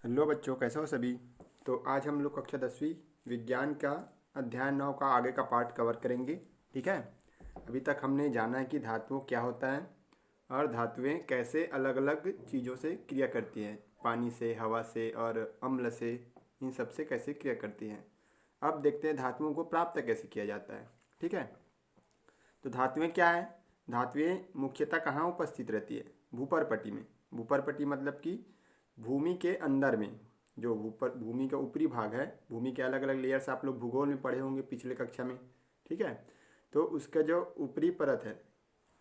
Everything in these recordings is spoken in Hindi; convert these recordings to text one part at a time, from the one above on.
हेलो बच्चों, कैसे हो सभी। तो आज हम लोग कक्षा 10वीं विज्ञान का अध्याय 9 का आगे का पार्ट कवर करेंगे। ठीक है। अभी तक हमने जाना है कि धातुओं क्या होता है और धातुएं कैसे अलग अलग चीज़ों से क्रिया करती हैं, पानी से, हवा से और अम्ल से, इन सब से कैसे क्रिया करती हैं। अब देखते हैं धातुओं को प्राप्त कैसे किया जाता है। ठीक है। तो धातुएं क्या है। धातुएं मुख्यतः कहाँ उपस्थित रहती है? भूपर पट्टी में। भूपर पट्टी मतलब कि भूमि के अंदर में, जो ऊपर भूमि का ऊपरी भाग है, भूमि के अलग अलग लेयर्स आप लोग भूगोल में पढ़े होंगे पिछले कक्षा में। ठीक है। तो उसका जो ऊपरी परत है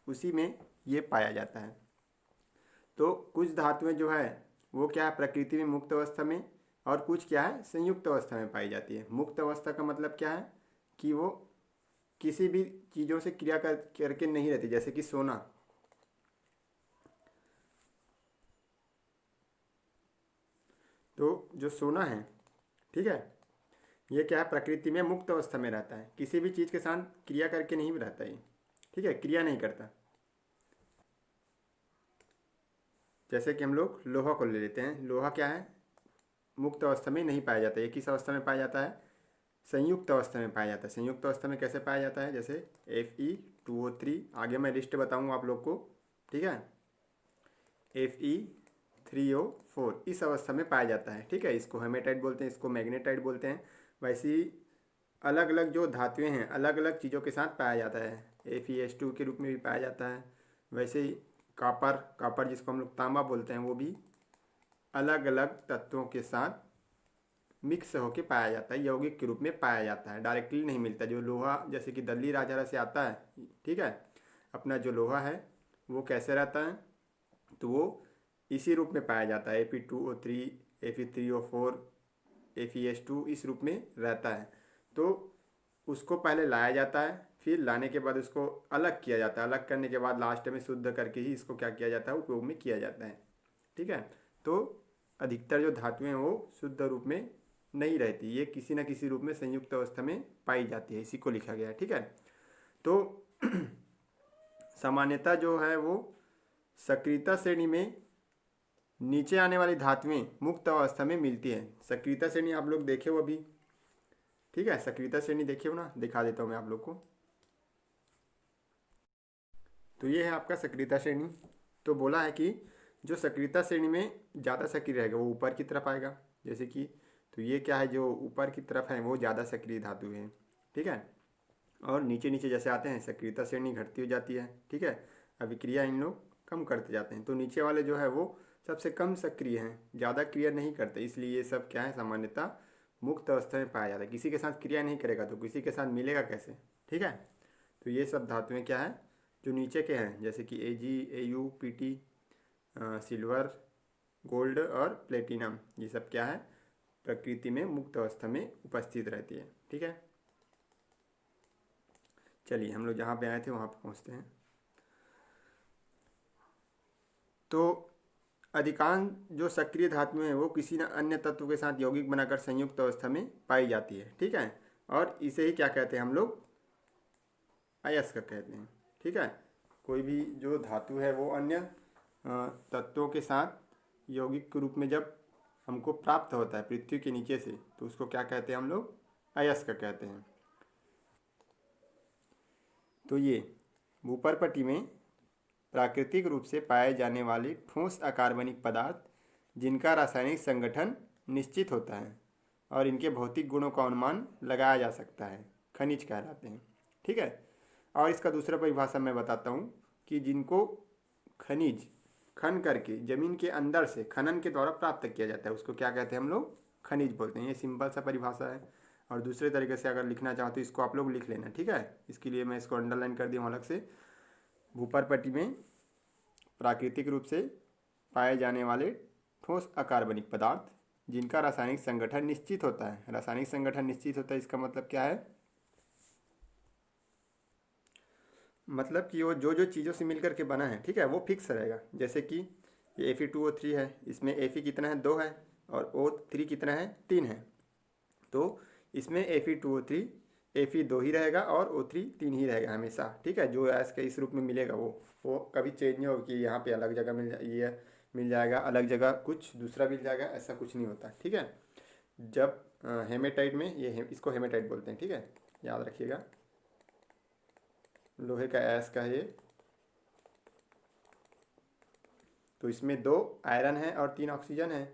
उसी में ये पाया जाता है। तो कुछ धातुएं जो है वो क्या है, प्रकृति में मुक्त अवस्था में, और कुछ क्या है, संयुक्त अवस्था में पाई जाती है। मुक्त अवस्था का मतलब क्या है कि वो किसी भी चीज़ों से क्रिया करके नहीं रहती, जैसे कि सोना। तो जो सोना है, ठीक है, ये क्या है, प्रकृति में मुक्त अवस्था में रहता है, किसी भी चीज़ के साथ क्रिया करके नहीं रहता ये। ठीक है, क्रिया नहीं करता। जैसे कि हम लोग लोहा को ले लेते हैं। लोहा क्या है, मुक्त अवस्था में नहीं पाया जाता। ये किस अवस्था में पाया जाता है? संयुक्त अवस्था में पाया जाता है। संयुक्त अवस्था में कैसे पाया जाता है? जैसे Fe2O3, आगे मैं लिस्ट बताऊंगा आप लोग को। ठीक है। Fe3O4 इस अवस्था में पाया जाता है। ठीक है, इसको हेमेटाइट बोलते हैं, इसको मैग्नेटाइट बोलते हैं। वैसे ही अलग अलग जो धातुएं हैं अलग अलग चीज़ों के साथ पाया जाता है। Fe2 के रूप में भी पाया जाता है। वैसे ही कापर, कापर जिसको हम लोग तांबा बोलते हैं, वो भी अलग अलग तत्वों के साथ मिक्स होके पाया जाता है, यौगिक के रूप में पाया जाता है। डायरेक्टली नहीं मिलता। जो लोहा जैसे कि दल्ली राजहरा से आता है, ठीक है, अपना जो लोहा है वो कैसे रहता है, तो वो इसी रूप में पाया जाता है। Fe2O3, Fe3O4, FeS2 इस रूप में रहता है। तो उसको पहले लाया जाता है, फिर लाने के बाद उसको अलग किया जाता है। अलग करने के बाद लास्ट में शुद्ध करके ही इसको क्या किया जाता है, उपयोग में किया जाता है। ठीक है। तो अधिकतर जो धातुएं हैं वो शुद्ध रूप में नहीं रहती, ये किसी न किसी रूप में संयुक्त अवस्था में पाई जाती है, इसी को लिखा गया है। ठीक है। तो सामान्यतः जो है वो सक्रियता श्रेणी में नीचे आने वाली धातुएं मुक्त अवस्था में मिलती है। सक्रियता श्रेणी आप लोग देखे हो अभी। ठीक है, सक्रियता श्रेणी देखे हो ना, दिखा देता हूँ मैं आप लोग को। तो ये है आपका सक्रियता श्रेणी। तो बोला है कि जो सक्रियता श्रेणी में ज़्यादा सक्रिय रहेगा वो ऊपर की तरफ आएगा। जैसे कि तो ये क्या है, जो ऊपर की तरफ है वो ज़्यादा सक्रिय धातु है। ठीक है। और नीचे नीचे जैसे आते हैं सक्रियता श्रेणी घटती हो जाती है। ठीक है, अभिक्रिया इन लोग कम करते जाते हैं। तो नीचे वाले जो है वो सबसे कम सक्रिय हैं, ज़्यादा क्रिया नहीं करते, इसलिए ये सब क्या है, सामान्यतः मुक्त अवस्था में पाया जाता है। किसी के साथ क्रिया नहीं करेगा तो किसी के साथ मिलेगा कैसे। ठीक है। तो ये सब धातुएं क्या है, जो नीचे के हैं, जैसे कि Ag, Au, Pt, silver, gold और प्लेटिनम, ये सब क्या है, प्रकृति में मुक्त अवस्था में उपस्थित रहती है। ठीक है। चलिए हम लोग जहाँ पे आए थे वहाँ पे पहुँचते हैं। तो अधिकांश जो सक्रिय धातुएं हैं वो किसी न अन्य तत्व के साथ यौगिक बनाकर संयुक्त अवस्था में पाई जाती है। ठीक है। और इसे ही क्या कहते हैं हम लोग, अयस्क कहते हैं। ठीक है। कोई भी जो धातु है वो अन्य तत्वों के साथ यौगिक के रूप में जब हमको प्राप्त होता है पृथ्वी के नीचे से, तो उसको क्या कहते हैं हम लोग, अयस्क कहते हैं। तो ये भूपर्पटी में प्राकृतिक रूप से पाए जाने वाले ठोस अकार्बनिक पदार्थ जिनका रासायनिक संगठन निश्चित होता है और इनके भौतिक गुणों का अनुमान लगाया जा सकता है, खनिज कहलाते हैं। ठीक है। और इसका दूसरा परिभाषा मैं बताता हूँ कि जिनको खनिज खन करके जमीन के अंदर से खनन के द्वारा प्राप्त किया जाता है उसको क्या कहते हैं हम लोग, खनिज बोलते हैं। ये सिंपल सा परिभाषा है। और दूसरे तरीके से अगर लिखना चाहो तो इसको आप लोग लिख लेना। ठीक है, इसके लिए मैं इसको अंडरलाइन कर दिया हूँ अलग से। भूपर पट्टी में प्राकृतिक रूप से पाए जाने वाले ठोस अकार्बनिक पदार्थ जिनका रासायनिक संगठन निश्चित होता है। रासायनिक संगठन निश्चित होता है, इसका मतलब क्या है, मतलब कि वो जो जो चीज़ों से मिलकर के बना है, ठीक है, वो फिक्स रहेगा। जैसे कि ये Fe2O3 है, इसमें Fe कितना है, 2 है, और O3 कितना है, 3 है। तो इसमें Fe2O3 Fe 2 ही रहेगा और O3 3 ही रहेगा हमेशा। ठीक है, जो ऐस के इस रूप में मिलेगा वो कभी चेंज नहीं होगा कि यहाँ पे अलग जगह मिल जाए, ये मिल जाएगा, अलग जगह कुछ दूसरा मिल जाएगा, ऐसा कुछ नहीं होता, ठीक है। जब हेमेटाइट में इसको हेमेटाइट बोलते हैं, ठीक है, याद रखिएगा। लोहे का अयस्क है ये। तो इसमें 2 आयरन है और 3 ऑक्सीजन है,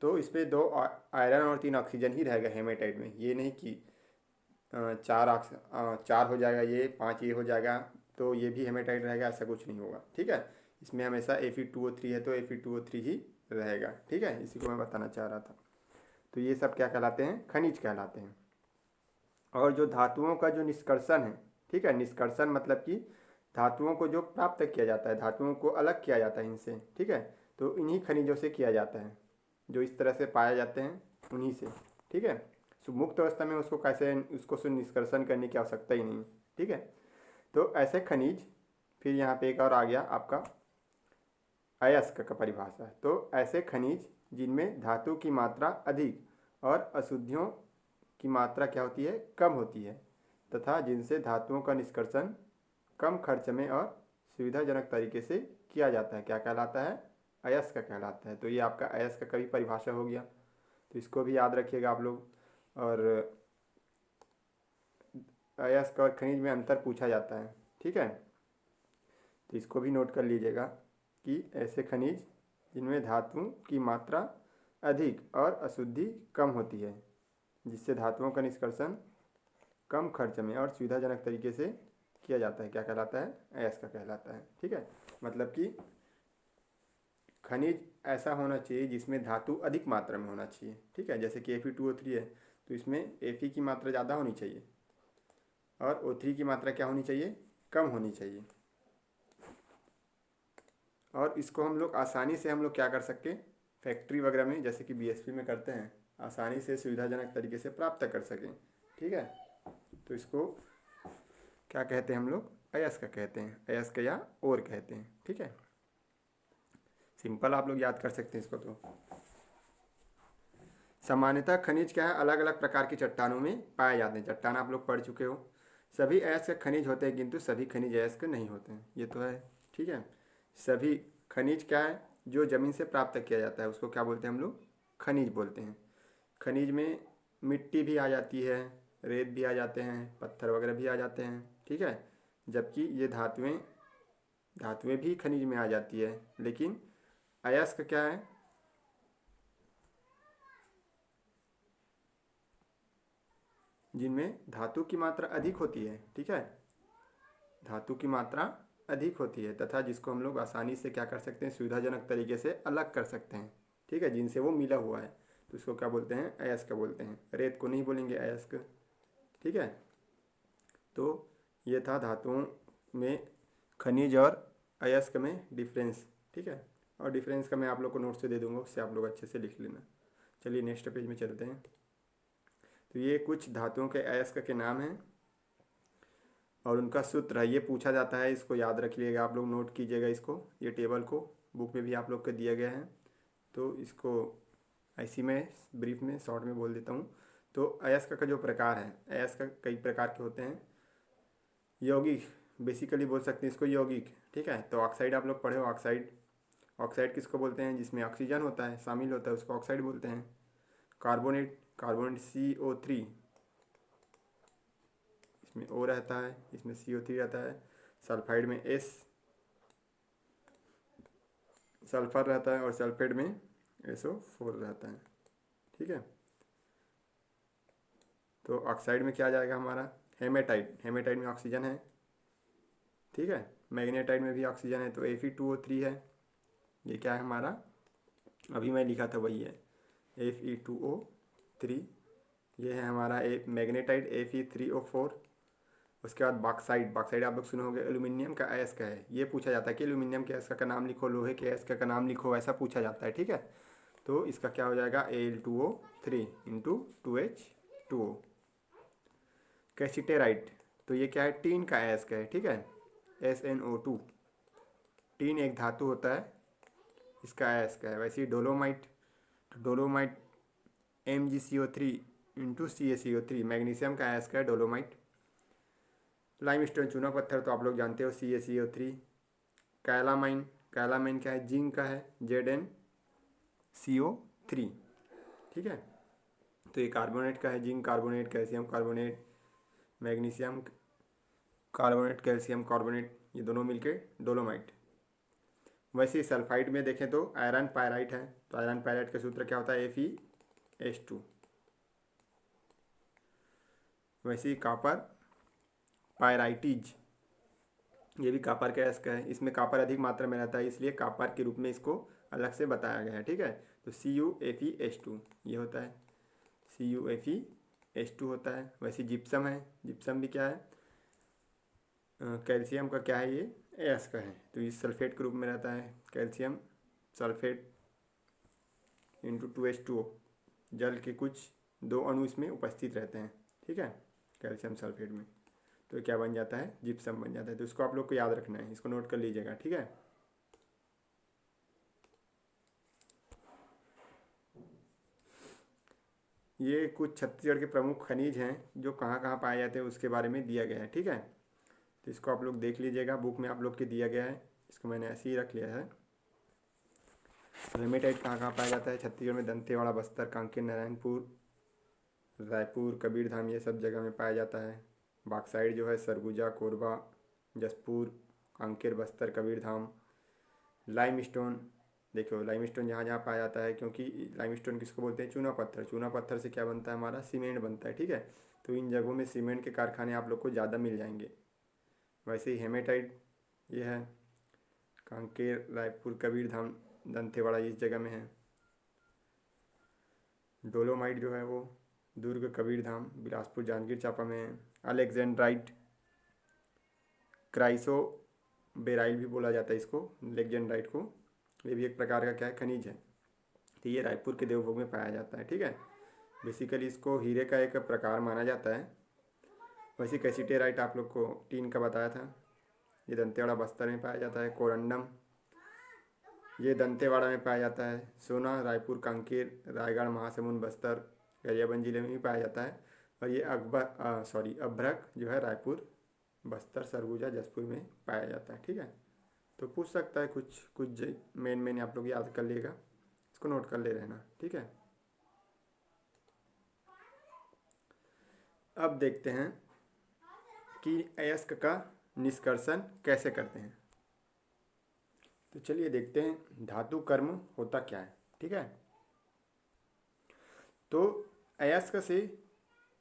तो इस पर 2 आयरन और 3 ऑक्सीजन ही रहेगा हेमेटाइट में। ये नहीं कि 4 हो जाएगा ये, 5 ये हो जाएगा तो ये भी हेमेटाइट रहेगा, ऐसा कुछ नहीं होगा, ठीक है। इसमें हमेशा Fe2O3 है तो Fe2O3 ही रहेगा, ठीक है। इसी को मैं बताना चाह रहा था। तो ये सब क्या कहलाते हैं? खनिज कहलाते हैं। और जो धातुओं का जो निष्कर्षण है, ठीक है, निष्कर्षण मतलब कि धातुओं को जो प्राप्त किया जाता है, धातुओं को अलग किया जाता है इनसे, ठीक है, तो इन्हीं खनिजों से किया जाता है, जो इस तरह से पाए जाते हैं उन्हीं से, ठीक है। मुक्त अवस्था में उसको निष्कर्षण करने की आवश्यकता ही नहीं, ठीक है। तो ऐसे खनिज, फिर यहाँ पे एक और आ गया आपका अयस्क का परिभाषा। तो ऐसे खनिज जिनमें धातु की मात्रा अधिक और अशुद्धियों की मात्रा क्या होती है? कम होती है, तथा जिनसे धातुओं का निष्कर्षण कम खर्च में और सुविधाजनक तरीके से किया जाता है, क्या कहलाता है? अयस्क कहलाता है। तो ये आपका अयस्क का भी परिभाषा हो गया, तो इसको भी याद रखिएगा आप लोग। और अयस्क और खनिज में अंतर पूछा जाता है, ठीक है, तो इसको भी नोट कर लीजिएगा कि ऐसे खनिज जिनमें धातुओं की मात्रा अधिक और अशुद्धि कम होती है, जिससे धातुओं का निष्कर्षण कम खर्च में और सुविधाजनक तरीके से किया जाता है, क्या कहलाता है? अयस्क कहलाता है, ठीक है। मतलब कि खनिज ऐसा होना चाहिए जिसमें धातु अधिक मात्रा में होना चाहिए, ठीक है। जैसे कि Fe2O3 है तो इसमें Fe की मात्रा ज़्यादा होनी चाहिए और O3 की मात्रा क्या होनी चाहिए? कम होनी चाहिए। और इसको हम लोग आसानी से हम लोग क्या कर सकते हैं? फैक्ट्री वगैरह में, जैसे कि BSP में करते हैं, आसानी से सुविधाजनक तरीके से प्राप्त कर सकें, ठीक है। तो इसको क्या कहते हैं हम लोग? अयस्क कहते हैं, अयस्क या और कहते हैं, ठीक है। सिंपल आप लोग याद कर सकते हैं इसको। तो सामान्यतः खनिज क्या है? अलग अलग प्रकार की चट्टानों में पाए जाते हैं। चट्टान आप लोग पढ़ चुके हो। सभी अयस्क खनिज होते हैं किंतु सभी खनिज अयस्क नहीं होते हैं, ये तो है, ठीक है। सभी खनिज क्या है? जो ज़मीन से प्राप्त किया जाता है उसको क्या बोलते हैं हम लोग? खनिज बोलते हैं। खनिज में मिट्टी भी आ जाती है, रेत भी आ जाते हैं, पत्थर वगैरह भी आ जाते हैं, ठीक है। जबकि ये धातुएं भी खनिज में आ जाती है। लेकिन अयस्क क्या है? जिनमें धातु की मात्रा अधिक होती है, ठीक है, धातु की मात्रा अधिक होती है, तथा जिसको हम लोग आसानी से क्या कर सकते हैं? सुविधाजनक तरीके से अलग कर सकते हैं, ठीक है, जिनसे वो मिला हुआ है, तो इसको क्या बोलते हैं? अयस्क बोलते हैं। रेत को नहीं बोलेंगे अयस्क, ठीक है। तो ये था धातुओं में खनिज और अयस्क में डिफरेंस, ठीक है। और डिफरेंस का मैं आप लोग को नोट से दे दूंगा, उससे आप लोग अच्छे से लिख लेना। चलिए नेक्स्ट पेज में चलते हैं। तो ये कुछ धातुओं के अयस्क के नाम हैं और उनका सूत्र है, ये पूछा जाता है, इसको याद रख लीजिएगा आप लोग, नोट कीजिएगा इसको, ये टेबल को बुक में भी आप लोग को दिया गया है। तो इसको ऐसी मैं ब्रीफ में शॉर्ट में बोल देता हूँ। तो अयस्क का जो प्रकार है, अयस्क कई प्रकार के होते हैं। यौगिक, बेसिकली बोल सकते हैं इसको यौगिक, ठीक है। तो ऑक्साइड आप लोग पढ़े हो, ऑक्साइड। ऑक्साइड किसको बोलते हैं? जिसमें ऑक्सीजन होता है, शामिल होता है, उसको ऑक्साइड बोलते हैं। कार्बोनेट, कार्बोनेट CO3, इसमें O रहता है, इसमें CO3 रहता है। सल्फाइड में S, सल्फर रहता है, और सल्फेट में SO4 रहता है, ठीक है। तो ऑक्साइड में क्या आ जाएगा हमारा? हेमेटाइट, हेमेटाइट में ऑक्सीजन है, ठीक है। मैग्नेटाइट में भी ऑक्सीजन है, तो Fe2O3 है। ये क्या है हमारा? अभी मैं लिखा था वही है, Fe2O3। ये है हमारा मैग्नेटाइट Fe3O4। उसके बाद बॉक्साइड, बॉक्साइड आप लोग सुने होंगे, एल्यूमिनियम का अयस्क है। ये पूछा जाता है कि एल्यूमिनियम के अयस्क का नाम लिखो, लोहे के अयस्क का नाम लिखो, ऐसा पूछा जाता है, ठीक है। तो इसका क्या हो जाएगा? Al2O3 into 2H2O। कैसिटेराइट, तो ये क्या है? टीन का अयस्क है, ठीक है, SnO2। टीन एक धातु होता है, इसका अयस्क है। वैसे ही डोलोमाइट, तो dolomite MgCO3 into CaCO3, magnesium का अयस्क है डोलोमाइट। लाइमस्टोन, चूना पत्थर, तो आप लोग जानते हो, CaCO3। कैलामाइन, कैलामाइन क्या है, जिंक का है, ZnCO3, ठीक है। तो ये कार्बोनेट का है, zinc carbonate, calcium carbonate, magnesium carbonate, calcium carbonate, ये दोनों मिलके डोलोमाइट। वैसे सल्फाइड में देखें तो आयरन पायराइट है, तो आयरन पायराइट का सूत्र क्या होता है, FeS2। वैसे ही कापर पायराइटिज, ये भी कापर का एस का है, इसमें कापर अधिक मात्रा में रहता है, इसलिए कापर के रूप में इसको अलग से बताया गया है, ठीक है। तो CuFeS2 ये होता है, CuFeS2 होता है। वैसे जिप्सम है, जिप्सम भी क्या है, कैल्शियम का क्या है, ये एस का है, तो इस सल्फेट के रूप में रहता है, कैल्शियम सल्फेट इंटू 2H2O, जल के कुछ 2 अणु इसमें उपस्थित रहते हैं, ठीक है, कैल्शियम सल्फेट में, तो क्या बन जाता है, जिप्सम बन जाता है। तो इसको आप लोग को याद रखना है, इसको नोट कर लीजिएगा, ठीक है। ये कुछ छत्तीसगढ़ के प्रमुख खनिज हैं जो कहाँ कहाँ पाए जाते हैं उसके बारे में दिया गया है, ठीक है। तो इसको आप लोग देख लीजिएगा, बुक में आप लोग के दिया गया है, इसको मैंने ऐसे ही रख लिया है। हेमेटाइट कहाँ कहाँ पाया जाता है, छत्तीसगढ़ में दंतेवाड़ा, बस्तर, कांकेर, नारायणपुर, रायपुर, कबीरधाम, ये सब जगह में पाया जाता है। बॉक्साइड जो है सरगुजा, कोरबा, जसपुर, कांकेर, बस्तर, कबीरधाम। लाइमस्टोन, देखो लाइमस्टोन जहाँ जहाँ पाया जाता है, क्योंकि लाइमस्टोन किसको बोलते हैं, चूना पत्थर, चूना पत्थर से क्या बनता है, हमारा सीमेंट बनता है, ठीक है। तो इन जगहों में सीमेंट के कारखाने आप लोग को ज़्यादा मिल जाएंगे। वैसे ही हेमेटाइट ये है कांकेर, रायपुर, कबीरधाम, दंतेवाड़ा, इस जगह में है। डोलोमाइट जो है वो दुर्ग, कबीरधाम, बिलासपुर, जांजगीर चांपा में है। अलेक्जेंड्राइट, क्राइसो बेराइल भी बोला जाता है इसको, अलेक्जेंड्राइट को, ये भी एक प्रकार का क्या है, खनिज है। तो ये रायपुर के देवभोग में पाया जाता है, ठीक है। बेसिकली इसको हीरे का एक प्रकार माना जाता है। वैसे कैसिटेराइट आप लोग को टीन का बताया था, ये दंतेवाड़ा बस्तर में पाया जाता है। कोरंडम ये दंतेवाड़ा में पाया जाता है। सोना रायपुर, कांकेर, रायगढ़, महासमुंद, बस्तर, गरियाबंद जिले में भी पाया जाता है। और ये अभ्रक जो है रायपुर, बस्तर, सरगुजा, जसपुर में पाया जाता है, ठीक है। तो पूछ सकता है कुछ कुछ मेन आप लोग याद कर लिएगा, इसको नोट कर ले रहना, ठीक है। अब देखते हैं कि अयस्क का निष्कर्षण कैसे करते हैं। तो चलिए देखते हैं धातु कर्म होता क्या है, ठीक है। तो अयस्क से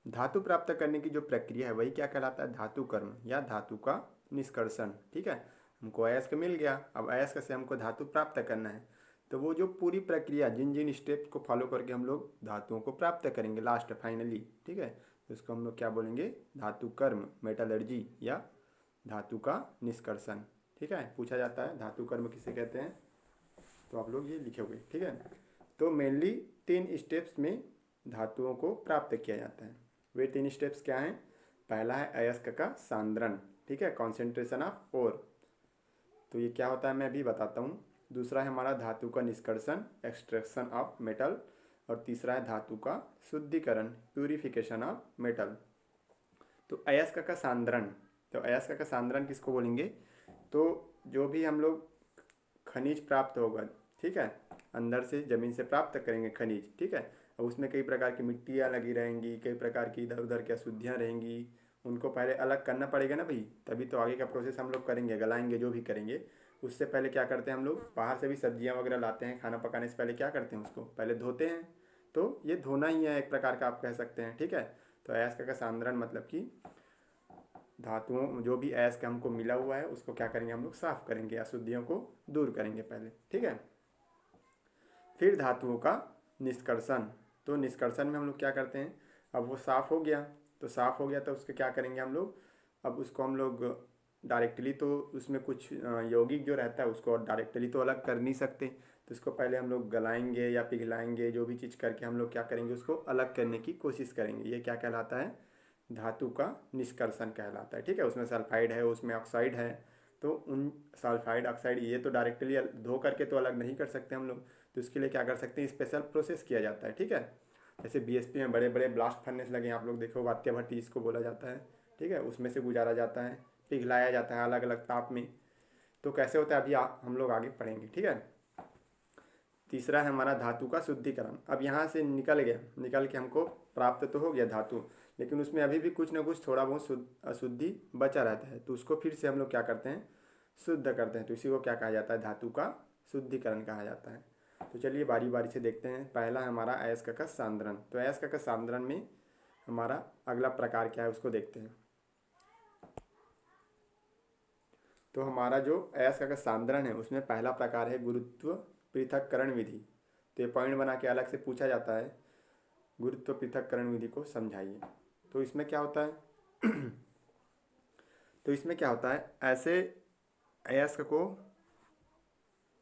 धातु प्राप्त करने की जो प्रक्रिया है वही क्या कहलाता है, धातु कर्म या धातु का निष्कर्षण, ठीक है। हमको अयस्क मिल गया, अब अयस्क से हमको धातु प्राप्त करना है, तो वो जो पूरी प्रक्रिया जिन जिन स्टेप्स को फॉलो करके हम लोग धातुओं को प्राप्त करेंगे लास्ट फाइनली, ठीक है, तो इसको हम लोग क्या बोलेंगे, धातु कर्म, मेटलर्जी या धातु का निष्कर्षण, ठीक है। पूछा जाता है धातु कर्म किसे कहते हैं, तो आप लोग ये लिखोगे, ठीक है। तो मेनली 3 स्टेप्स में धातुओं को प्राप्त किया जाता है। वे 3 स्टेप्स क्या हैं, पहला है अयस्क का सांद्रण, ठीक है, कॉन्सेंट्रेशन ऑफ ओर, तो ये क्या होता है मैं भी बताता हूँ। दूसरा है हमारा धातु का निष्कर्षण, एक्सट्रैक्शन ऑफ मेटल, और तीसरा है धातु का शुद्धिकरण, प्यूरिफिकेशन ऑफ मेटल। तो अयस्क का सांद्रण, तो अयस्क का सांद्रण किसको बोलेंगे, तो जो भी हम लोग खनिज प्राप्त होगा, ठीक है, अंदर से ज़मीन से प्राप्त करेंगे खनिज, ठीक है, और उसमें कई प्रकार की मिट्टियाँ लगी रहेंगी, कई प्रकार की इधर उधर की अशुद्धियाँ रहेंगी, उनको पहले अलग करना पड़ेगा ना भाई, तभी तो आगे का प्रोसेस हम लोग करेंगे, गलाएंगे, जो भी करेंगे। उससे पहले क्या करते हैं हम लोग, बाहर से भी सब्जियाँ वगैरह लाते हैं, खाना पकाने से पहले क्या करते हैं, उसको पहले धोते हैं, तो ये धोना ही है एक प्रकार का, आप कह सकते हैं, ठीक है। तो अयस्क का सांद्रण मतलब कि धातुओं जो भी अयस्क हमको मिला हुआ है उसको क्या करेंगे हम लोग, साफ करेंगे, अशुद्धियों को दूर करेंगे पहले, ठीक है। फिर धातुओं का निष्कर्षण, तो निष्कर्षण में हम लोग क्या करते हैं, अब वो साफ़ हो गया, तो साफ़ हो गया तो उसके क्या करेंगे हम लोग, अब उसको हम लोग डायरेक्टली, तो उसमें कुछ यौगिक जो रहता है उसको डायरेक्टली तो अलग कर नहीं सकते, तो इसको पहले हम लोग गलाएंगे या पिघलाएंगे, जो भी चीज़ करके हम लोग क्या करेंगे, उसको अलग करने की कोशिश करेंगे। ये क्या कहलाता है, धातु का निष्कर्षण कहलाता है, ठीक है। उसमें सल्फाइड है, उसमें ऑक्साइड है, तो उन सल्फाइड ऑक्साइड ये तो डायरेक्टली धो करके तो अलग नहीं कर सकते हम लोग, तो इसके लिए क्या कर सकते हैं, स्पेशल प्रोसेस किया जाता है, ठीक है। जैसे BSP में बड़े बड़े ब्लास्ट फर्नेस लगे हैं, आप लोग देखो, वात्या भट्टी इसको बोला जाता है, ठीक है, उसमें से गुजारा जाता है, पिघलाया जाता है अलग अलग ताप में, तो कैसे होता है अभी हम लोग आगे पढ़ेंगे, ठीक है। तीसरा है हमारा धातु का शुद्धिकरण। अब यहाँ से निकल गया, निकल के हमको प्राप्त तो हो गया धातु, लेकिन उसमें अभी भी कुछ ना कुछ थोड़ा बहुत अशुद्धि बचा रहता है, तो उसको फिर से हम लोग क्या करते हैं, शुद्ध करते हैं। तो इसी को क्या कहा जाता है, धातु का शुद्धिकरण कहा जाता है। तो चलिए बारी बारी से देखते हैं। पहला है हमारा अयस्क का सांद्रण। तो अयस्क का सांद्रण में हमारा अगला प्रकार क्या है उसको देखते हैं। तो हमारा जो अयस्क का सांद्रण है उसमें पहला प्रकार है गुरुत्व पृथक्करण विधि। तो ये पॉइंट बना के अलग से पूछा जाता है, गुरुत्व पृथक्करण विधि को समझाइए। तो इसमें क्या होता है तो इसमें क्या होता है, ऐसे अयस्क को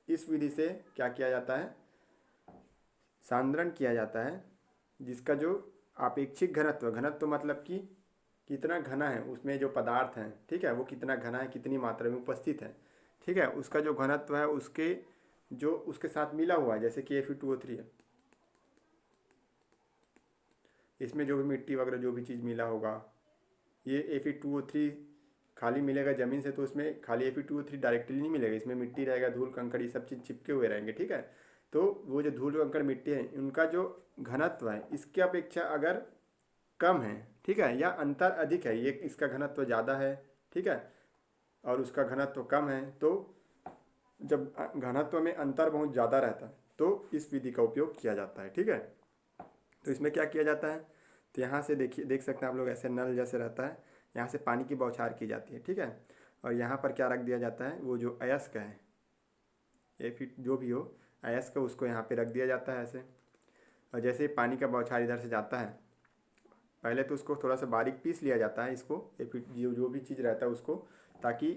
इस विधि से क्या किया जाता है, सांद्रण किया जाता है, जिसका जो आपेक्षिक घनत्व, घनत्व मतलब कि कितना घना है उसमें जो पदार्थ हैं, ठीक है, वो कितना घना है, कितनी मात्रा में उपस्थित है, ठीक है, उसका जो घनत्व है उसके जो उसके साथ मिला हुआ है, जैसे कि Fe2O3 है, इसमें जो भी मिट्टी वगैरह जो भी चीज़ मिला होगा, ये Fe2O3 खाली मिलेगा ज़मीन से, तो उसमें खाली Fe2O3 डायरेक्टली नहीं मिलेगा, इसमें मिट्टी रहेगा, धूल कंकड़ ये सब चीज़ चिपके हुए रहेंगे, ठीक है। तो वो जो धूल कंकड़ मिट्टी है उनका जो घनत्व है इसके अपेक्षा अगर कम है, ठीक है, या अंतर अधिक है, ये इसका घनत्व ज़्यादा है, ठीक है, और उसका घनत्व कम है, तो जब घनत्व में अंतर बहुत ज़्यादा रहता है तो इस विधि का उपयोग किया जाता है, ठीक है। तो इसमें क्या किया जाता है, तो यहाँ से देखिए, देख सकते हैं आप लोग, ऐसे नल जैसे रहता है, यहाँ से पानी की बौछार की जाती है, ठीक है, और यहाँ पर क्या रख दिया जाता है, वो जो अयस्क है, ये फिर जो भी हो अयस्क, उसको यहाँ पे रख दिया जाता है ऐसे। और जैसे ही पानी का बौछार इधर से जाता है, पहले तो उसको थोड़ा सा बारीक पीस लिया जाता है इसको, या फिर जो भी चीज़ रहता है उसको, ताकि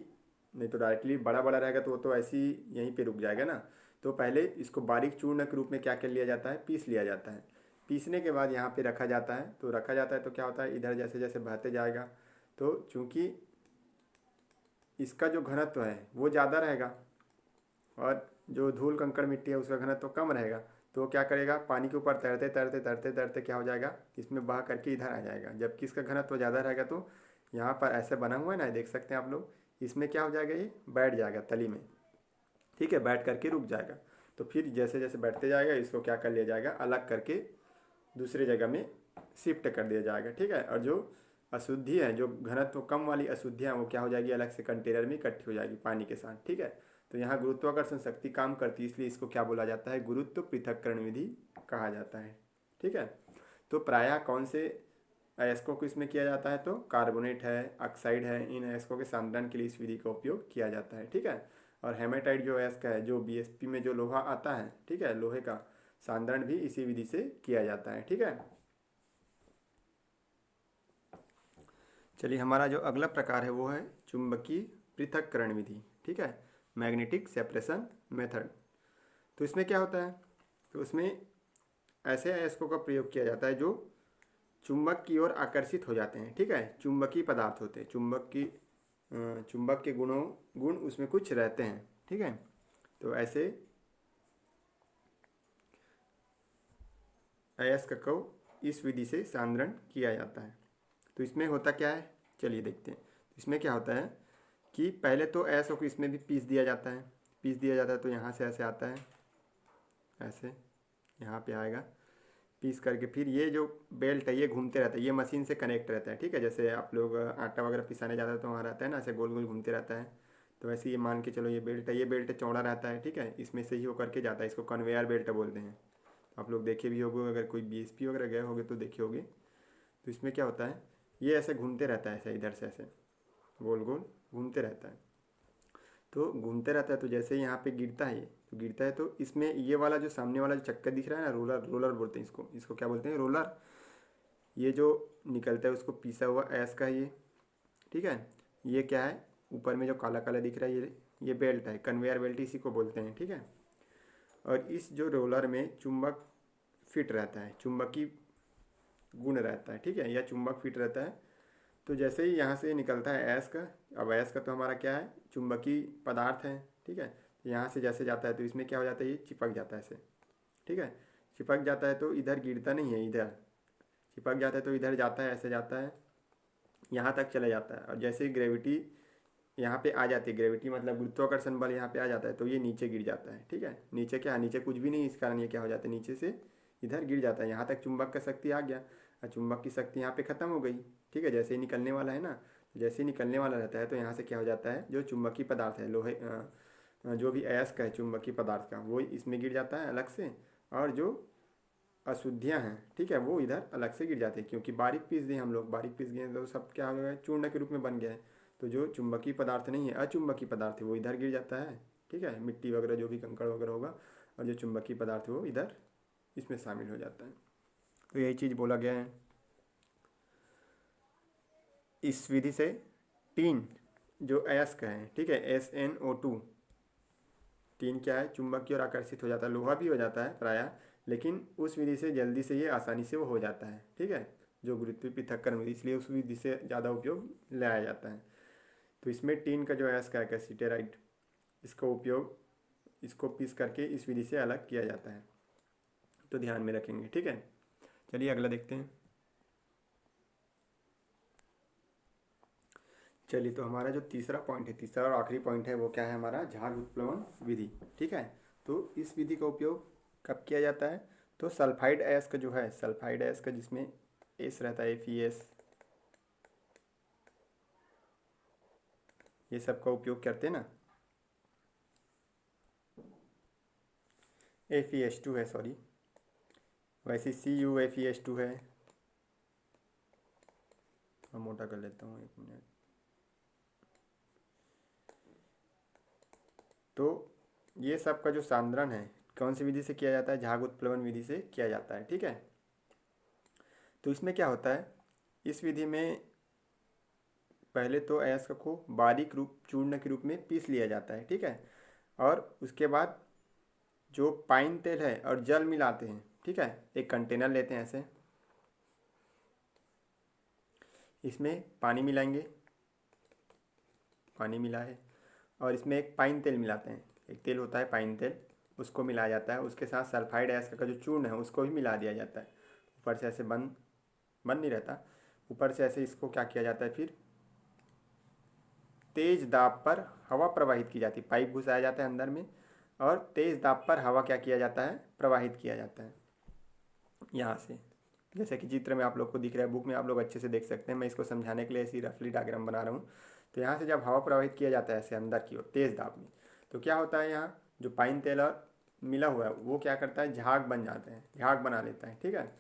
नहीं तो डायरेक्टली बड़ा बड़ा रहेगा तो वो तो ऐसे ही यहीं पे रुक जाएगा ना। तो पहले इसको बारीक चूर्ण के रूप में क्या कर लिया जाता है, पीस लिया जाता है। पीसने के बाद यहाँ पे रखा जाता है, तो रखा जाता है तो क्या होता है, इधर जैसे जैसे बहते जाएगा, तो चूँकि इसका जो घनत्व है वो ज़्यादा रहेगा और जो धूल कंकड़ मिट्टी है उसका घनत्व कम रहेगा, तो वो क्या करेगा, पानी के ऊपर तैरते तैरते तैरते तैरते क्या हो जाएगा, इसमें बह करके इधर आ जाएगा। जबकि इसका घनत्व ज़्यादा रहेगा, तो यहाँ पर ऐसे बना हुआ है ना, देख सकते हैं आप लोग, इसमें क्या हो जाएगा, ये बैठ जाएगा तली में, ठीक है, बैठ करके रुक जाएगा। तो फिर जैसे जैसे बैठते जाएगा इसको क्या कर लिया जाएगा, अलग करके दूसरे जगह में शिफ्ट कर दिया जाएगा, ठीक है। और जो अशुद्धि है, जो घनत्व कम वाली अशुद्धियाँ, वो क्या हो जाएगी, अलग से कंटेनर में इकट्ठी हो जाएगी पानी के साथ, ठीक है। तो यहाँ गुरुत्वाकर्षण शक्ति काम करती है, इसलिए इसको क्या बोला जाता है, गुरुत्व पृथक्करण विधि कहा जाता है, ठीक है। तो प्रायः कौन से अयस्कों को इसमें किया जाता है, तो कार्बोनेट है, ऑक्साइड है, इन अयस्कों के सांद्रण के लिए इस विधि का उपयोग किया जाता है, ठीक है। और हेमेटाइट जो अयस्क है, जो BSP में जो लोहा आता है, ठीक है, लोहे का सांद्रण भी इसी विधि से किया जाता है, ठीक है। चलिए हमारा जो अगला प्रकार है वो है चुंबकीय पृथक्करण विधि, ठीक है, मैग्नेटिक सेपरेशन मेथड। तो इसमें क्या होता है, तो उसमें ऐसे अयस्कों का प्रयोग किया जाता है जो चुंबक की ओर आकर्षित हो जाते हैं, ठीक है, चुंबकीय पदार्थ होते हैं, चुंबक के गुण उसमें कुछ रहते हैं, ठीक है। तो ऐसे अयस्क को इस विधि से सांद्रण किया जाता है। तो इसमें होता क्या है, चलिए देखते हैं। इसमें क्या होता है कि पहले तो अयस्क को इसमें भी पीस दिया जाता है, तो यहाँ से ऐसे आता है, ऐसे यहाँ पे आएगा, पीस करके फिर ये जो बेल्ट है ये घूमते रहता है, ये मशीन से कनेक्ट रहता है, ठीक है। जैसे आप लोग आटा वगैरह पिसाने जाते हैं तो वहाँ रहता है ना, ऐसे गोल गोल घूमते रहता है, तो वैसे ये मान के चलो ये बेल्ट है, ये बेल्ट चौड़ा रहता है, ठीक है, इसमें से ही वो करके जाता है, इसको कन्वेयर बेल्ट बोलते हैं। तो आप लोग देखे भी होगे, अगर कोई BSP वगैरह गए होगे तो देखे होगे। तो इसमें क्या होता है, ये ऐसे घूमते रहता है, ऐसे इधर से ऐसे गोल गोल घूमते रहता है। तो घूमते रहता है, तो जैसे ही यहाँ पे गिरता है, तो गिरता है तो इसमें ये वाला जो सामने वाला जो चक्कर दिख रहा है ना, रोलर बोलते हैं इसको क्या बोलते हैं, रोलर, ये जो निकलता है उसको पीसा हुआ अयस्क का ये, ठीक है। ये क्या है, ऊपर में जो काला काला दिख रहा है ये बेल्ट है, कन्वेयर बेल्ट इसी को बोलते हैं, ठीक है। और इस जो रोलर में चुंबक फिट रहता है, चुंबकीय गुण रहता है, ठीक है, या चुंबक फिट रहता है। तो जैसे ही यहाँ से निकलता है अयस्क, अब अयस्क तो हमारा क्या है, चुंबकीय पदार्थ है, ठीक है। तो यहाँ से जैसे जाता है तो इसमें क्या हो जाता है, ये चिपक जाता है ऐसे, ठीक है, चिपक जाता है तो इधर गिरता नहीं है, इधर चिपक जाता है तो इधर जाता है, ऐसे जाता है, यहाँ तक चला जाता है। और जैसे ही ग्रेविटी यहाँ पे आ जाती है, ग्रेविटी मतलब गुरुत्वाकर्षण बल यहाँ पे आ जाता है, तो ये नीचे गिर जाता है। ठीक है, नीचे क्या, नीचे कुछ भी नहीं, इस कारण ये क्या हो जाता है, नीचे से इधर गिर जाता है। यहाँ तक चुंबक का शक्ति आ गया और चुंबक की शक्ति यहाँ पे ख़त्म हो गई। ठीक है, जैसे ही निकलने वाला है ना, जैसे ही निकलने वाला रहता है तो यहाँ से क्या हो जाता है, जो चुंबकीय पदार्थ है, लोहे जो भी अयस्क है चुंबकीय पदार्थ का, वो इसमें गिर जाता है अलग से, और जो अशुद्धियाँ हैं, ठीक है, वो इधर अलग से गिर जाती है। क्योंकि बारीक पीस दिए हम लोग, बारीक पीस गए तो सब क्या हो गया, चूर्ण के रूप में बन गया है। तो जो चुंबकीय पदार्थ नहीं है, अचुंबकीय पदार्थ है, वो इधर गिर जाता है। ठीक है, मिट्टी वगैरह जो भी कंकड़ वगैरह होगा, और जो चुंबकीय पदार्थ है वो इधर इसमें शामिल हो जाता है। तो यही चीज़ बोला गया है। इस विधि से टीन जो अयस्क है, ठीक है, SnO2, टीन क्या है, चुंबक की ओर आकर्षित हो जाता है। लोहा भी हो जाता है प्रायः, लेकिन उस विधि से जल्दी से ये आसानी से वो हो जाता है। ठीक है, जो गुरुत्वीय पृथक्करण विधि, इसलिए उस विधि से ज़्यादा उपयोग लाया जाता है। तो इसमें टीन का जो अयस्क है कैल्सिटेराइड, इसका उपयोग, इसको पीस करके इस विधि से अलग किया जाता है। तो ध्यान में रखेंगे। ठीक है, चलिए अगला देखते हैं। चलिए, तो हमारा जो तीसरा पॉइंट है, तीसरा और आखिरी पॉइंट है, वो क्या है हमारा, झाग उत्प्लवन विधि। ठीक है, तो इस विधि का उपयोग कब किया जाता है, तो सल्फाइड अयस्क जो है, सल्फाइड अयस्क जिसमें एस रहता है, FeS, ये सब का उपयोग करते हैं ना, FeS2 है, सॉरी, वैसे CuFeS2 है, मैं मोटा कर लेता हूँ, 1 मिनट। तो ये सब का जो सांद्रण है कौन सी विधि से किया जाता है, झाग उत्प्लवन विधि से किया जाता है। ठीक है, तो इसमें क्या होता है, इस विधि में पहले तो अयस्क को बारीक रूप चूर्ण के रूप में पीस लिया जाता है। ठीक है, और उसके बाद जो पाइन तेल है और जल मिलाते हैं। ठीक है, एक कंटेनर लेते हैं ऐसे, इसमें पानी मिलाएंगे, पानी मिला है, और इसमें एक पाइन तेल मिलाते हैं, एक तेल होता है पाइन तेल, उसको मिलाया जाता है। उसके साथ सल्फाइड अयस्क का जो चूर्ण है उसको भी मिला दिया जाता है। ऊपर से ऐसे बंद बंद नहीं रहता, ऊपर से ऐसे इसको क्या किया जाता है, फिर तेज दाब पर हवा प्रवाहित की जाती है, पाइप घुसाया जाता है अंदर में, और तेज दाब पर हवा क्या किया जाता है, प्रवाहित किया जाता है यहाँ से। जैसे कि चित्र में आप लोग को दिख रहा है, बुक में आप लोग अच्छे से देख सकते हैं, मैं इसको समझाने के लिए ऐसी रफली डायग्राम बना रहा हूँ। तो यहाँ से जब हवा प्रवाहित किया जाता है ऐसे अंदर की ओर तेज दाब में, तो क्या होता है, यहाँ जो पाइन तेल और मिला हुआ है वो क्या करता है, झाग बन जाते हैं, झाग बना लेता है। ठीक है,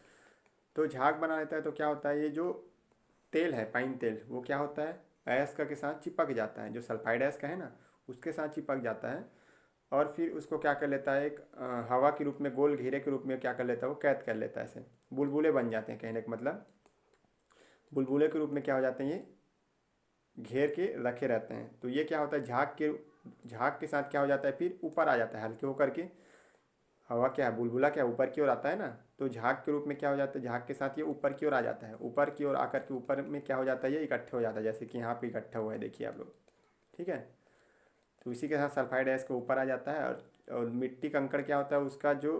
तो झाग बना लेता है तो क्या होता है, ये जो तेल है पाइन तेल, वो क्या होता है, अयस्क के साथ चिपक जाता है, जो सल्फाइड अयस्क है ना उसके साथ चिपक जाता है, और फिर उसको क्या कर लेता है, एक हवा के रूप में, गोल घेरे के रूप में क्या कर लेता है, वो कैद कर लेता है। ऐसे बुलबुले बन जाते हैं, कहने का मतलब बुलबुले के रूप में क्या हो जाते हैं, ये घेर के रखे रहते हैं। तो ये क्या होता है, झाग के साथ क्या हो जाता है, फिर ऊपर आ जाता है हल्के होकर के। हवा क्या है, बुलबुला क्या ऊपर की ओर आता है ना, तो झाग के रूप में क्या हो जाता है, झाग के साथ ये ऊपर की ओर आ जाता है। ऊपर की ओर आकर के ऊपर में क्या हो जाता है, ये इकट्ठे हो जाता है, जैसे कि यहाँ पे इकट्ठा हुआ है, देखिए आप लोग। ठीक है, तो इसी के साथ सल्फाइड अयस्क ऊपर आ जाता है, और मिट्टी कंकड़ क्या होता है, उसका जो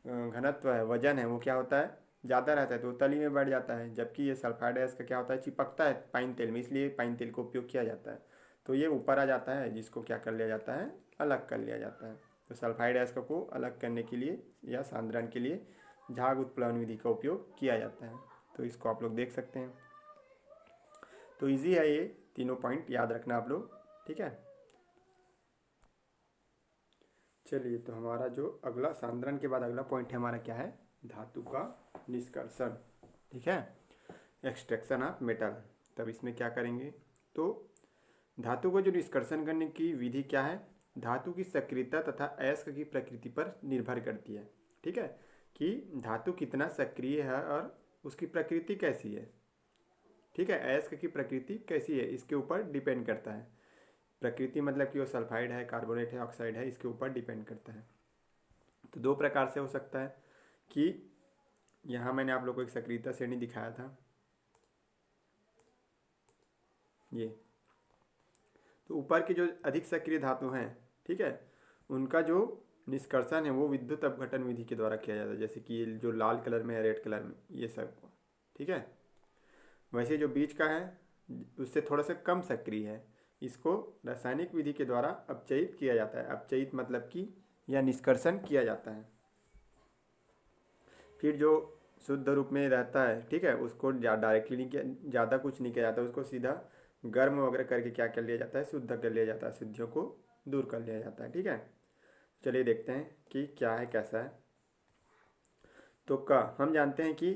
घनत्व है, वजन है, वो क्या होता है, ज़्यादा रहता है, तो तली में बैठ जाता है। जबकि ये सल्फाइड अयस्क का क्या होता है, चिपकता है पाइन तेल में, इसलिए पाइन तेल का उपयोग किया जाता है। तो ये ऊपर आ जाता है, जिसको क्या कर लिया जाता है, अलग कर लिया जाता है। तो सल्फाइड अयस्क को अलग करने के लिए या सांद्रण के लिए झाग उत्प्लवन विधि का उपयोग किया जाता है। तो इसको आप लोग देख सकते हैं। तो इजी है, ये तीनों पॉइंट याद रखना आप लोग। ठीक है, चलिए, तो हमारा जो अगला सांद्रण के बाद अगला पॉइंट है हमारा क्या है, धातु का निष्कर्षण। ठीक है, एक्सट्रैक्शन ऑफ मेटल। तब इसमें क्या करेंगे, तो धातु को जो निष्कर्षण करने की विधि क्या है, धातु की सक्रियता तथा अयस्क की प्रकृति पर निर्भर करती है। ठीक है, कि धातु कितना सक्रिय है और उसकी प्रकृति कैसी है। ठीक है, अयस्क की प्रकृति कैसी है इसके ऊपर डिपेंड करता है। प्रकृति मतलब कि वो सल्फाइड है, कार्बोनेट है, ऑक्साइड है, इसके ऊपर डिपेंड करता है। तो दो प्रकार से हो सकता है कि यहाँ मैंने आप लोग को एक सक्रियता श्रेणी दिखाया था, ये। तो ऊपर के जो अधिक सक्रिय धातु हैं, ठीक है, उनका जो निष्कर्षण है वो विद्युत अपघटन विधि के द्वारा किया जाता है, जैसे कि जो लाल कलर में है, रेड कलर में, ये सब। ठीक है, वैसे जो बीच का है उससे थोड़ा सा कम सक्रिय है, इसको रासायनिक विधि के द्वारा अपचयित किया जाता है। अपचयित मतलब कि या निष्कर्षण किया जाता है। फिर जो शुद्ध रूप में रहता है, ठीक है, उसको डायरेक्टली नहीं किया, ज़्यादा कुछ नहीं किया जाता, उसको सीधा गर्म वगैरह करके क्या कर लिया जाता है, शुद्ध कर लिया जाता है, शुद्धियों को दूर कर लिया जाता है। ठीक है, चलिए देखते हैं कि क्या है कैसा है। तो हम जानते हैं कि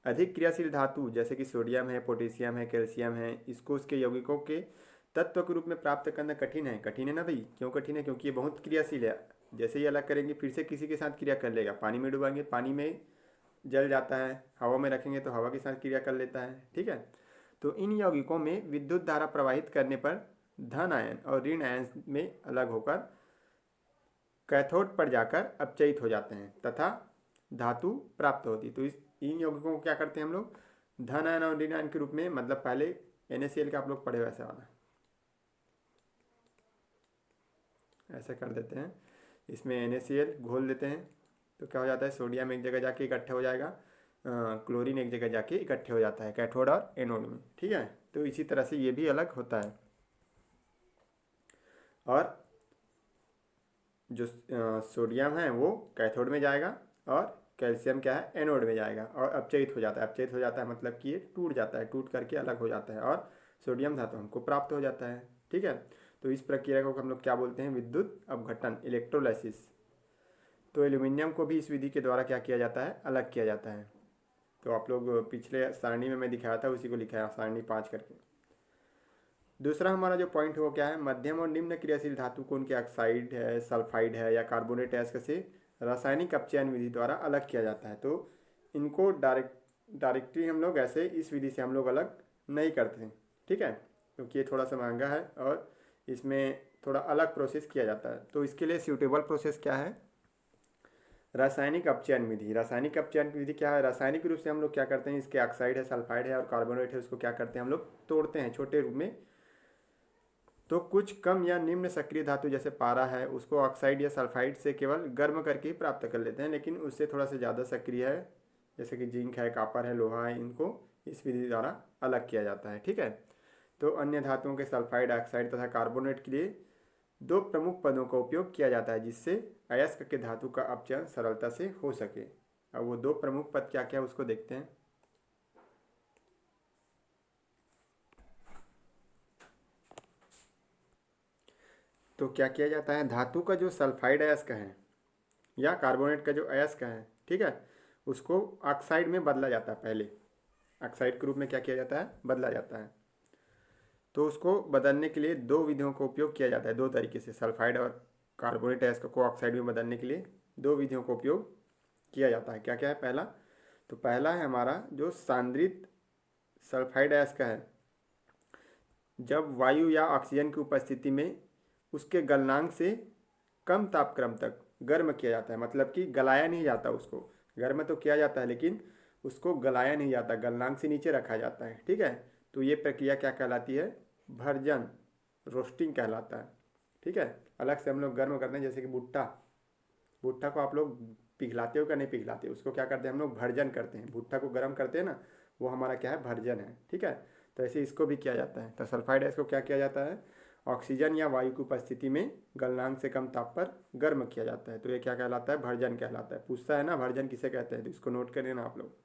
अधिक क्रियाशील धातु जैसे कि सोडियम है, पोटेशियम है, कैल्शियम है, इसको उसके यौगिकों के तत्व के रूप में प्राप्त करना कठिन है। कठिन है ना भाई, क्यों कठिन है? क्योंकि ये बहुत क्रियाशील है। जैसे ही अलग करेंगे फिर से किसी के साथ क्रिया कर लेगा। पानी में डुबाएंगे, पानी में जल जाता है, हवा में रखेंगे तो हवा के साथ क्रिया कर लेता है। ठीक है, तो इन यौगिकों में विद्युत धारा प्रवाहित करने पर धन आयन और ऋण आयन में अलग होकर कैथोड पर जाकर अपचयित हो जाते हैं तथा धातु प्राप्त होती। तो इन यौगिकों को क्या करते हैं हम लोग, धन आयन और ऋण आयन के रूप में, मतलब पहले NaCl का आप लोग पढ़े वैसे वाला ऐसे कर देते हैं। इसमें NaCl घोल देते हैं तो क्या हो जाता है, सोडियम एक जगह जाके इकट्ठा हो जाएगा, क्लोरीन एक जगह जाके इकट्ठे हो जाता है कैथोड और एनोड में। ठीक है, तो इसी तरह से ये भी अलग होता है। और जो सोडियम है वो कैथोड में जाएगा और कैल्शियम क्या है, एनोड में जाएगा और अपचयित हो जाता है। अपचयित हो जाता है मतलब कि ये टूट जाता है, टूट करके अलग हो जाता है और सोडियम धातु हमको प्राप्त हो जाता है। ठीक है, तो इस प्रक्रिया को हम लोग क्या बोलते हैं, विद्युत अपघटन, इलेक्ट्रोलाइसिस। तो एल्यूमिनियम को भी इस विधि के द्वारा क्या किया जाता है, अलग किया जाता है। तो आप लोग पिछले सारणी में मैं दिखाया था, उसी को लिखा है सारणी 5 करके। दूसरा हमारा जो पॉइंट है वो क्या है, मध्यम और निम्न क्रियाशील धातु को उनके ऑक्साइड है, सल्फाइड है या कार्बोनेट है, से रासायनिक अपचयन विधि द्वारा अलग किया जाता है। तो इनको डायरेक्टली हम लोग ऐसे इस विधि से हम लोग अलग नहीं करते हैं। ठीक है, क्योंकि ये थोड़ा सा महंगा है और इसमें थोड़ा अलग प्रोसेस किया जाता है। तो इसके लिए सूटेबल प्रोसेस क्या है, रासायनिक अपचयन विधि। रासायनिक अपचयन विधि क्या है, रासायनिक रूप से हम लोग क्या करते हैं, इसके ऑक्साइड है, सल्फाइड है और कार्बोनेट है, उसको क्या करते हैं हम लोग, तोड़ते हैं छोटे रूप में। तो कुछ कम या निम्न सक्रिय धातु जैसे पारा है, उसको ऑक्साइड या सल्फाइड से केवल गर्म करके ही प्राप्त कर लेते हैं, लेकिन उससे थोड़ा सा ज़्यादा सक्रिय है जैसे कि जिंक है, कॉपर है, लोहा है, इनको इस विधि द्वारा अलग किया जाता है। ठीक है, तो अन्य धातुओं के सल्फाइड, ऑक्साइड तथा कार्बोनेट के लिए 2 प्रमुख पदों का उपयोग किया जाता है जिससे अयस्क के धातु का अपचयन सरलता से हो सके। अब वो 2 प्रमुख पद क्या क्या है उसको देखते हैं। तो क्या किया जाता है, धातु का जो सल्फाइड अयस्क है या कार्बोनेट का जो अयस्क है, ठीक है, उसको ऑक्साइड में बदला जाता है। पहले ऑक्साइड के रूप में क्या किया जाता है, बदला जाता है। तो उसको बदलने के लिए 2 विधियों का उपयोग किया जाता है, 2 तरीके से। सल्फाइड और कार्बोनेट अयस्क को ऑक्साइड में बदलने के लिए 2 विधियों का उपयोग किया जाता है। क्या क्या है, पहला, तो पहला है हमारा जो सांद्रित सल्फाइड अयस्क है, जब वायु या ऑक्सीजन की उपस्थिति में उसके गलनांक से कम तापक्रम तक गर्म किया जाता है। मतलब कि गलाया नहीं जाता उसको, गर्म तो किया जाता है लेकिन उसको गलाया नहीं जाता, गलनांक से नीचे रखा जाता है। ठीक है, तो ये प्रक्रिया क्या कहलाती है, भर्जन, रोस्टिंग कहलाता है। ठीक है, अलग से हम लोग गर्म करते हैं, जैसे कि भुट्टा, भुट्टा को आप लोग पिघलाते हो क्या, नहीं पिघलाते, उसको क्या करते हैं हम लोग, भर्जन करते हैं। भुट्टा को गर्म करते हैं ना, वो हमारा क्या है, भर्जन है। ठीक है, तो ऐसे इसको भी किया जाता है। तो सल्फाइड इसको क्या किया जाता है, ऑक्सीजन या वायु की उपस्थिति में गलनांक से कम ताप पर गर्म किया जाता है। तो ये क्या कहलाता है, भर्जन कहलाता है। पूछता है ना भर्जन किसे कहते हैं, तो इसको नोट करें ना आप लोग।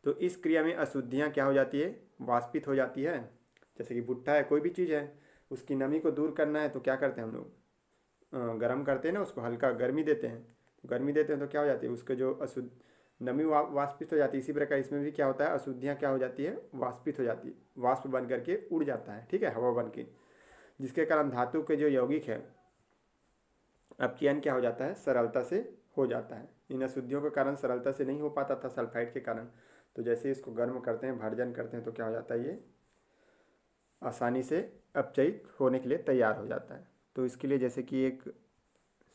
तो इस क्रिया में अशुद्धियाँ क्या हो जाती है, वाष्पित हो जाती है। जैसे कि भुट्टा है, कोई भी चीज़ है, उसकी नमी को दूर करना है तो क्या करते हैं हम लोग, गर्म करते हैं ना, उसको हल्का गर्मी देते हैं। गर्मी देते हैं तो क्या हो जाती है, उसके जो अशुद्ध नमी वाष्पित हो जाती है। इसी प्रकार इसमें भी क्या होता है, अशुद्धियाँ क्या हो जाती है, वाष्पित हो जाती है, वाष्प बन करके उड़ जाता है। ठीक है, हवा बन के, जिसके कारण धातु के जो यौगिक है अपचयन क्या हो जाता है, सरलता से हो जाता है। इन अशुद्धियों के कारण सरलता से नहीं हो पाता था सल्फाइड के कारण। तो जैसे इसको गर्म करते हैं, भर्जन करते हैं, तो क्या हो जाता है, ये आसानी से अपचयित होने के लिए तैयार हो जाता है। तो इसके लिए जैसे कि एक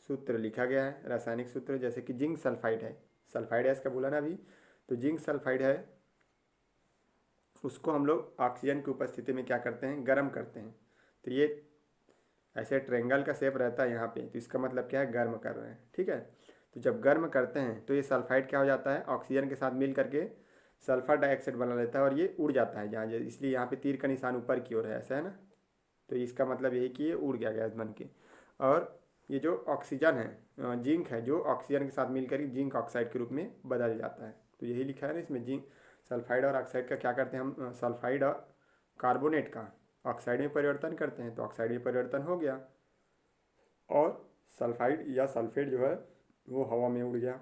सूत्र लिखा गया है, रासायनिक सूत्र, जैसे कि जिंक सल्फाइड है, सल्फाइड है इसका बोला ना अभी, तो जिंक सल्फाइड है, उसको हम लोग ऑक्सीजन की उपस्थिति में क्या करते हैं, गर्म करते हैं। तो ये ऐसे ट्रेंगल का शेप रहता है यहाँ पे, तो इसका मतलब क्या है, गर्म कर रहे हैं। ठीक है, तो जब गर्म करते हैं तो ये सल्फाइड क्या हो जाता है, ऑक्सीजन के साथ मिल करके सल्फर डाइऑक्साइड बना लेता है और ये उड़ जाता है जहाँ, इसलिए यहाँ पे तीर का निशान ऊपर की ओर है, ऐसा है ना। तो इसका मतलब यही कि ये उड़ गया गैस बन के। और ये जो ऑक्सीजन है, जिंक है, जो ऑक्सीजन के साथ मिलकर जिंक ऑक्साइड के रूप में बदल जाता है। तो यही लिखा है ना इसमें, जिंक सल्फाइड और ऑक्साइड का क्या करते हैं हम, सल्फाइड और कार्बोनेट का ऑक्साइड में परिवर्तन करते हैं, तो ऑक्साइड में परिवर्तन हो गया और सल्फाइड या सल्फेट जो है वो हवा में उड़ गया।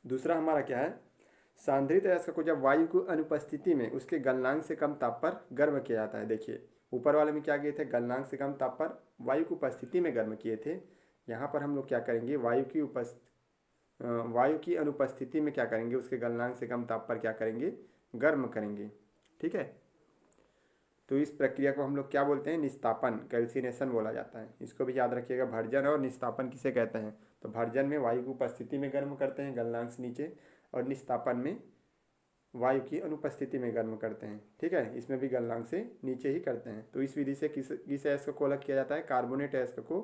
दूसरा हमारा क्या है, सांद्रित अयस्क को जब वायु की अनुपस्थिति में उसके गलनांक से कम ताप पर गर्म किया जाता है। देखिए ऊपर वाले में क्या किए थे, गलनांक से कम ताप पर वायु की उपस्थिति में गर्म किए थे। यहाँ पर हम लोग क्या करेंगे, वायु की अनुपस्थिति में क्या करेंगे, उसके गलनांक से कम ताप पर क्या करेंगे, गर्म करेंगे। ठीक है, तो इस प्रक्रिया को हम लोग क्या बोलते हैं, निस्तापन, कैल्सिनेशन बोला जाता है। इसको भी याद रखिएगा, भर्जन और निस्तापन किसे कहते हैं। तो भर्जन में वायु की उपस्थिति में गर्म करते हैं गलनांक से नीचे, और निस्तापन में वायु की अनुपस्थिति में गर्म करते हैं। ठीक है, इसमें भी गलनांक से नीचे ही करते हैं। तो इस विधि से किस अयस्क को अलग किया जाता है, कार्बोनेट अयस्क को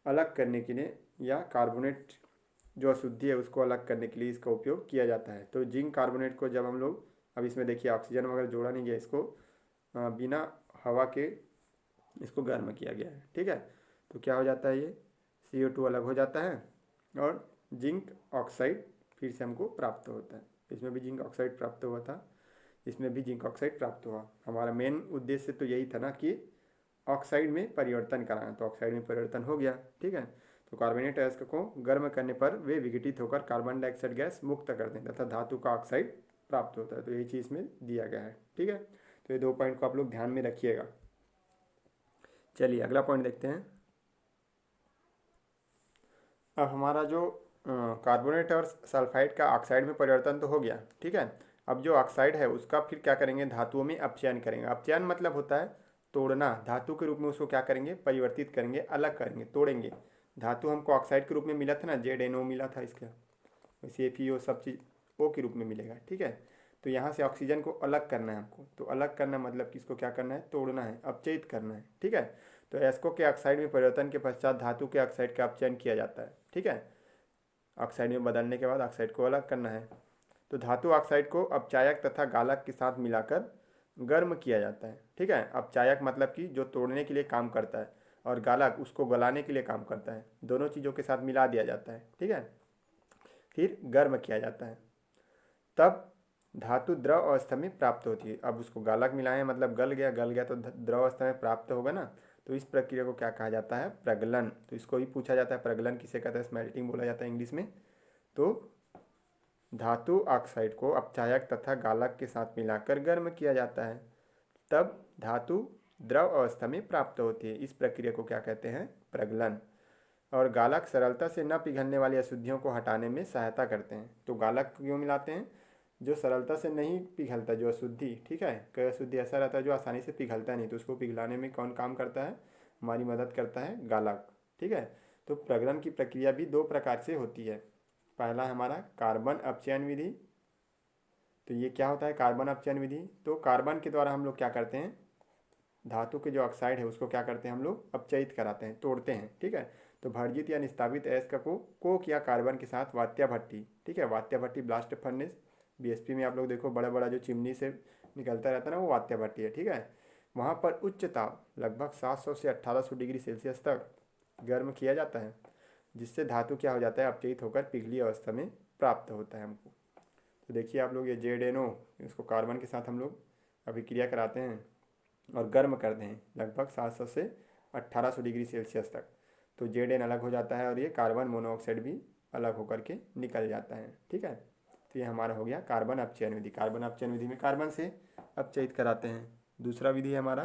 अलग करने के लिए, या कार्बोनेट जो अशुद्धि है उसको अलग करने के लिए इसका उपयोग किया जाता है। तो जिंक कार्बोनेट को जब हम लोग, अब इसमें देखिए ऑक्सीजन वगैरह जोड़ा नहीं गया, इसको बिना हवा के इसको गर्म किया गया है। ठीक है, तो क्या हो जाता है, ये CO2 अलग हो जाता है और जिंक ऑक्साइड फिर से हमको प्राप्त होता है। इसमें भी जिंक ऑक्साइड प्राप्त हुआ था, इसमें भी जिंक ऑक्साइड प्राप्त हुआ। हमारा मेन उद्देश्य तो यही था ना कि ऑक्साइड में परिवर्तन कराना, तो ऑक्साइड में परिवर्तन हो गया। ठीक है, तो कार्बोनेट अयस्क को गर्म करने पर वे विघटित होकर कार्बन डाइऑक्साइड गैस मुक्त करते हैं तथा धातु का ऑक्साइड प्राप्त होता है। तो यही चीज़ में दिया गया है। ठीक है, तो ये 2 पॉइंट को आप लोग ध्यान में रखिएगा। चलिए अगला पॉइंट देखते हैं। अब हमारा जो कार्बोनेट और सल्फाइड का ऑक्साइड में परिवर्तन तो हो गया। ठीक है, अब जो ऑक्साइड है उसका फिर क्या करेंगे, धातुओं में अपचयन करेंगे। अपचयन मतलब होता है तोड़ना, धातु के रूप में उसको क्या करेंगे, परिवर्तित करेंगे, अलग करेंगे, तोड़ेंगे। धातु हमको ऑक्साइड के रूप में मिला था ना, ZnO मिला था इसका, वैसे FeO सब चीज़ O के रूप में मिलेगा। ठीक है, तो यहाँ से ऑक्सीजन को अलग करना है हमको। तो अलग करना मतलब कि इसको क्या करना है, तोड़ना है, अपचयित करना है। ठीक है, तो एस्को के ऑक्साइड में परिवर्तन के पश्चात धातु के ऑक्साइड का अपचयन किया जाता है। ठीक है, ऑक्साइड में बदलने के बाद ऑक्साइड को अलग करना है। तो धातु ऑक्साइड को अपचायक तथा गालक के साथ मिलाकर गर्म किया जाता है। ठीक है, अपचायक मतलब कि जो तोड़ने के लिए काम करता है, और गालक उसको गलाने के लिए काम करता है। दोनों चीज़ों के साथ मिला दिया जाता है। ठीक है, फिर गर्म किया जाता है, तब धातु द्रव अवस्था में प्राप्त होती है। अब उसको गालक मिलाएं मतलब गल गया तो द्रव अवस्था में प्राप्त होगा ना। तो इस प्रक्रिया को क्या कहा जाता है, प्रगलन। तो इसको भी पूछा जाता है, प्रगलन किसे कहते हैं, स्मेल्टिंग बोला जाता है इंग्लिश में। तो धातु ऑक्साइड को अपचायक तथा गालक के साथ मिलाकर गर्म किया जाता है, तब धातु द्रव अवस्था में प्राप्त होती है। इस प्रक्रिया को क्या कहते हैं, प्रगलन। और गालक सरलता से न पिघलने वाली अशुद्धियों को हटाने में सहायता करते हैं। तो गालक क्यों मिलाते हैं, जो सरलता से नहीं पिघलता, जो अशुद्धि, ठीक है, कई अशुद्धि ऐसा रहता है जो आसानी से पिघलता नहीं, तो उसको पिघलाने में कौन काम करता है, हमारी मदद करता है गालक। ठीक है, तो प्रगलन की प्रक्रिया भी 2 प्रकार से होती है। पहला हमारा कार्बन अपचयन विधि। तो ये क्या होता है, कार्बन अपचयन विधि। तो कार्बन के द्वारा हम लोग क्या करते हैं, धातु के जो ऑक्साइड है उसको क्या करते हैं हम लोग, अपचयित कराते हैं, तोड़ते हैं। ठीक है, तो भर्जित या निस्तापित अयस्क को कोक या कार्बन के साथ वात्या भट्टी, ठीक है, वात्या भट्टी ब्लास्ट फर्नेस, BSP में आप लोग देखो बड़ा बड़ा जो चिमनी से निकलता रहता है ना, वो वात्या भट्टी है। ठीक है, वहाँ पर उच्च ताप लगभग 700 से 1800 डिग्री सेल्सियस तक गर्म किया जाता है, जिससे धातु क्या हो जाता है, अपचयित होकर पिघली अवस्था में प्राप्त होता है हमको। तो देखिए आप लोग, ये ZnO इसको कार्बन के साथ हम लोग अभिक्रिया कराते हैं और गर्म करते हैं लगभग 700 से 1800 डिग्री सेल्सियस तक। तो Zn अलग हो जाता है और ये कार्बन मोनोऑक्साइड भी अलग होकर के निकल जाता है। ठीक है, तो ये हमारा हो गया कार्बन अपचयन विधि। कार्बन अपचयन विधि में कार्बन से अपचयित कराते हैं। दूसरा विधि है हमारा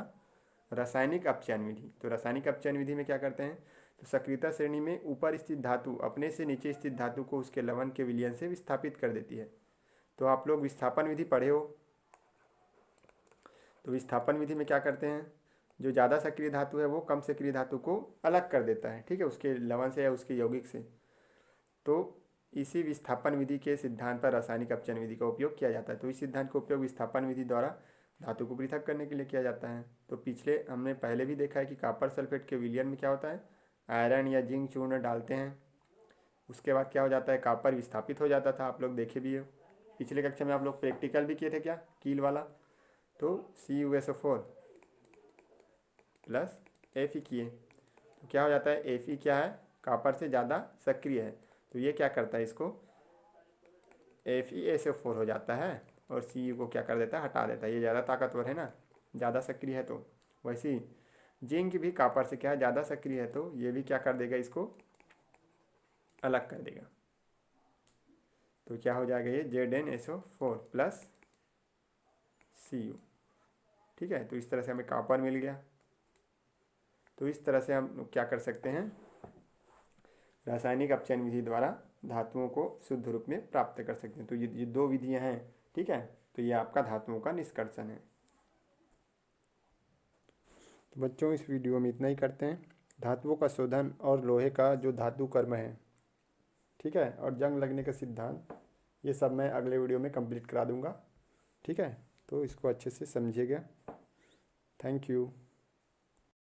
रासायनिक अपचयन विधि। तो रासायनिक अपचयन विधि में क्या करते हैं, तो सक्रियता श्रेणी में ऊपर स्थित धातु अपने से नीचे स्थित धातु को उसके लवण के विलयन से विस्थापित कर देती है। तो आप लोग विस्थापन विधि पढ़े हो। तो विस्थापन विधि में क्या करते हैं, जो ज़्यादा सक्रिय धातु है वो कम सक्रिय धातु को अलग कर देता है। ठीक है, उसके लवण से या उसके यौगिक से। तो इसी विस्थापन विधि के सिद्धांत पर रासायनिक अपचयन विधि का उपयोग किया जाता है। तो इस सिद्धांत का उपयोग विस्थापन विधि द्वारा धातु को पृथक करने के लिए किया जाता है। तो पिछले हमने पहले भी देखा है कि कॉपर सल्फेट के विलयन में क्या होता है, आयरन या जिंक चूर्ण डालते हैं, उसके बाद क्या हो जाता है, कॉपर विस्थापित हो जाता था, आप लोग देखे भी हो। पिछले कक्षा में आप लोग प्रैक्टिकल भी किए थे क्या, कील वाला, तो CuSO4 प्लस Fe किए तो क्या हो जाता है, Fe क्या है, कॉपर से ज़्यादा सक्रिय है, तो ये क्या करता है, इसको FeSO4 हो जाता है और Cu को क्या कर देता है, हटा देता है। ये ज़्यादा ताकतवर है ना, ज़्यादा सक्रिय है, तो वैसे ही जिंक भी कॉपर से क्या है, ज़्यादा सक्रिय है, तो ये भी क्या कर देगा, इसको अलग कर देगा। तो क्या हो जाएगा, ये ZnSO4 प्लस Cu। ठीक है, तो इस तरह से हमें कॉपर मिल गया। तो इस तरह से हम क्या कर सकते हैं, रासायनिक अपचयन विधि द्वारा धातुओं को शुद्ध रूप में प्राप्त कर सकते हैं। तो ये दो विधियां हैं। ठीक है, तो ये आपका धातुओं का निष्कर्षण है। तो बच्चों, इस वीडियो में इतना ही करते हैं। धातुओं का शोधन और लोहे का जो धातु कर्म है, ठीक है, और जंग लगने का सिद्धांत, ये सब मैं अगले वीडियो में कंप्लीट करा दूंगा। ठीक है, तो इसको अच्छे से समझिएगा। Thank you.